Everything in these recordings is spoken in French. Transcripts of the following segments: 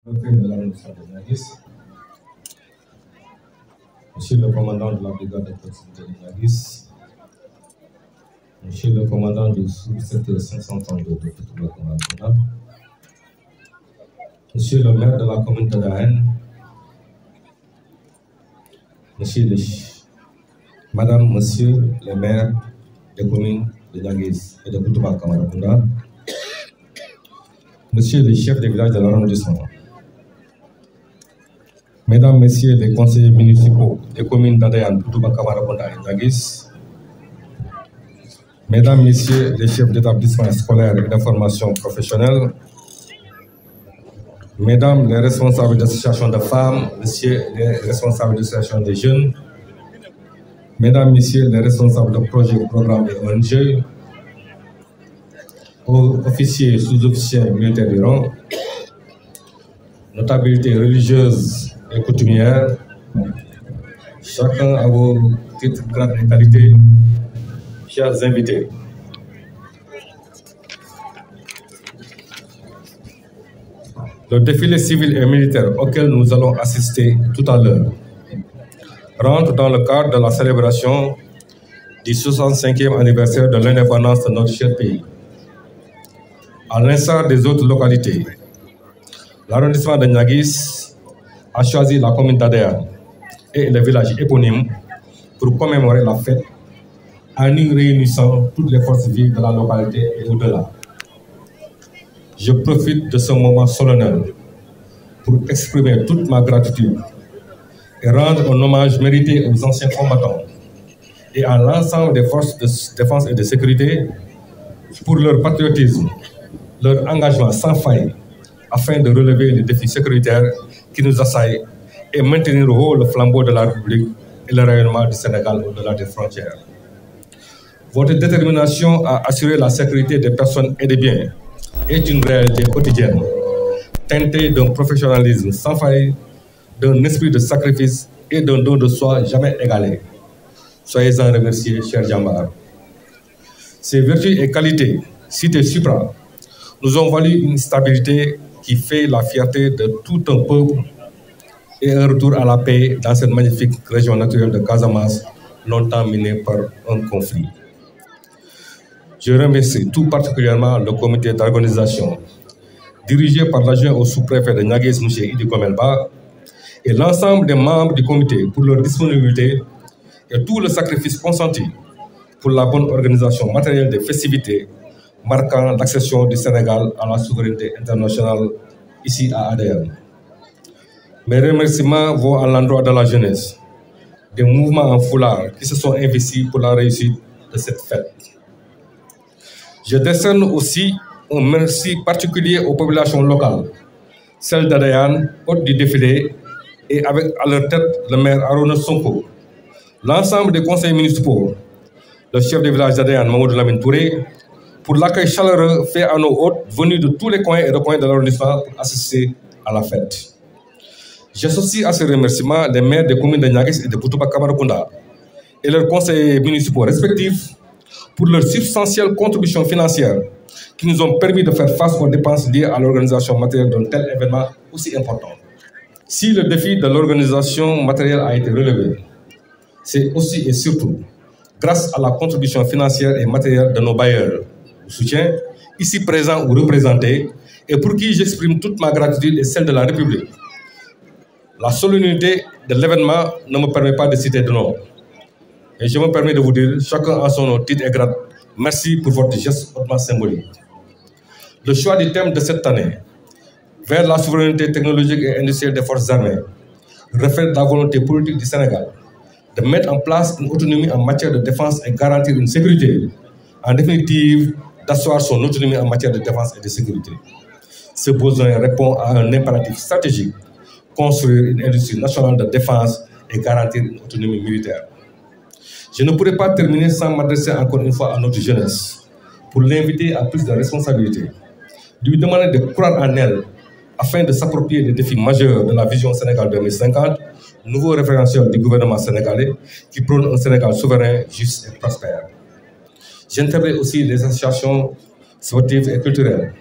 de l'arrondissement de Niaguis, Monsieur le commandant de la brigade de proximité de Niaguis, Monsieur le commandant du sous-secteur 532 de Touba-Kamarakounda, Monsieur le maire de la commune de Dahen, Madame, Monsieur les maires des communes de Niaguis et de Touba-Kamarakounda, Monsieur les chefs des villages de l'arrondissement, Mesdames, Messieurs les conseillers municipaux des communes d'Adayan, Touba-Kamarakounda et Niaguis, Mesdames, Messieurs les chefs d'établissement scolaire et de formation professionnelle, Mesdames les responsables d'associations de femmes, Messieurs les responsables d'associations des jeunes, Mesdames, Messieurs les responsables de projets, programmes et ONG, officiers, sous-officiers militaires du rang, notabilités religieuses et coutumières, chacun à vos titres, grades et qualités, chers invités. Le défilé civil et militaire auquel nous allons assister tout à l'heure rentre dans le cadre de la célébration du 65e anniversaire de l'indépendance de notre cher pays. À l'instar des autres localités, l'arrondissement de Niaguis a choisi la commune d'Adayan et le village éponyme pour commémorer la fête en y réunissant toutes les forces vives de la localité et au-delà. Je profite de ce moment solennel pour exprimer toute ma gratitude et rendre un hommage mérité aux anciens combattants et à l'ensemble des forces de défense et de sécurité pour leur patriotisme, leur engagement sans faille afin de relever les défis sécuritaires qui nous assaillent et maintenir haut le flambeau de la République et le rayonnement du Sénégal au-delà des frontières. Votre détermination à assurer la sécurité des personnes et des biens est une réalité quotidienne, teintée d'un professionnalisme sans faille, d'un esprit de sacrifice et d'un don de soi jamais égalé. Soyez-en remerciés, chers Djambar. Ces vertus et qualités, citées supra, nous ont valu une stabilité qui fait la fierté de tout un peuple et un retour à la paix dans cette magnifique région naturelle de Casamance, longtemps minée par un conflit. Je remercie tout particulièrement le comité d'organisation, dirigé par l'adjoint au sous-préfet de Niaguis, M. Idi Komelba, et l'ensemble des membres du comité pour leur disponibilité et tout le sacrifice consenti pour la bonne organisation matérielle des festivités marquant l'accession du Sénégal à la souveraineté internationale ici à Adayan. Mes remerciements vont à l'endroit de la jeunesse, des mouvements en foulard qui se sont investis pour la réussite de cette fête. Je décerne aussi un merci particulier aux populations locales, celles d'Adayan, hôtes du défilé, et avec à leur tête le maire Arona Sonko, l'ensemble des conseils municipaux, le chef de village d'Adayan, Mamoudou Lamine Touré, pour l'accueil chaleureux fait à nos hôtes venus de tous les coins et recoins de l'arrondissement pour assister à la fête. J'associe à ces remerciements les maires des communes de Niaguis et de Touba-Kamarakounda et leurs conseillers municipaux respectifs pour leur substantielle contribution financière qui nous ont permis de faire face aux dépenses liées à l'organisation matérielle d'un tel événement aussi important. Si le défi de l'organisation matérielle a été relevé, c'est aussi et surtout grâce à la contribution financière et matérielle de nos bailleurs, soutien, ici présents ou représentés, et pour qui j'exprime toute ma gratitude et celle de la République. La solennité de l'événement ne me permet pas de citer de nom. Et je me permets de vous dire, chacun en son nom, titre et grade, merci pour votre geste hautement symbolique. Le choix du thème de cette année, vers la souveraineté technologique et industrielle des forces armées, reflète la volonté politique du Sénégal de mettre en place une autonomie en matière de défense et garantir une sécurité, en définitive, d'asseoir son autonomie en matière de défense et de sécurité. Ce besoin répond à un impératif stratégique, construire une industrie nationale de défense et garantir une autonomie militaire. Je ne pourrais pas terminer sans m'adresser encore une fois à notre jeunesse, pour l'inviter à plus de responsabilités, lui demander de croire en elle, afin de s'approprier des défis majeurs de la vision Sénégal 2050, nouveau référentiel du gouvernement sénégalais qui prône un Sénégal souverain, juste et prospère. J'interpelle aussi les associations sportives et culturelles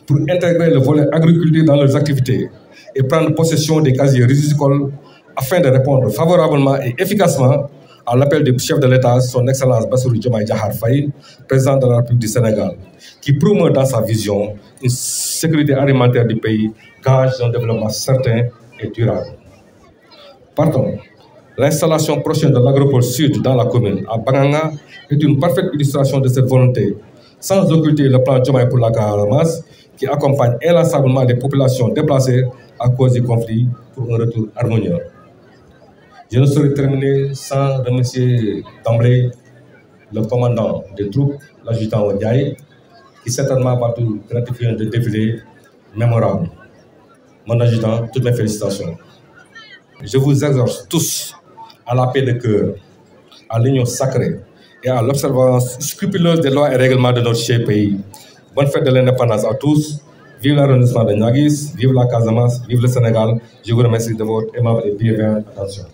pour intégrer le volet agriculture dans leurs activités et prendre possession des casiers rizicoles afin de répondre favorablement et efficacement à l'appel du chef de l'État, son Excellence Bassirou Diomaye Diakhar Faye, président de la République du Sénégal, qui promeut dans sa vision une sécurité alimentaire du pays, gage d'un développement certain et durable. Pardon. L'installation prochaine de l'Agropole Sud dans la commune à Banganga est une parfaite illustration de cette volonté, sans occulter le plan Diomaye pour la Casamance, qui accompagne inlassablement les populations déplacées à cause du conflit pour un retour harmonieux. Je ne saurais terminer sans remercier d'emblée le commandant des troupes, l'adjudant Wadiaï, qui certainement va tout gratifier un défilé mémorable. Mon adjudant, toutes mes félicitations. Je vous exhorte tous à la paix de cœur, à l'union sacrée et à l'observance scrupuleuse des lois et règlements de notre cher pays. Bonne fête de l'indépendance à tous. Vive l'arrondissement de Niaguis, vive la Casamance, vive le Sénégal. Je vous remercie de votre aimable et bienveillante attention.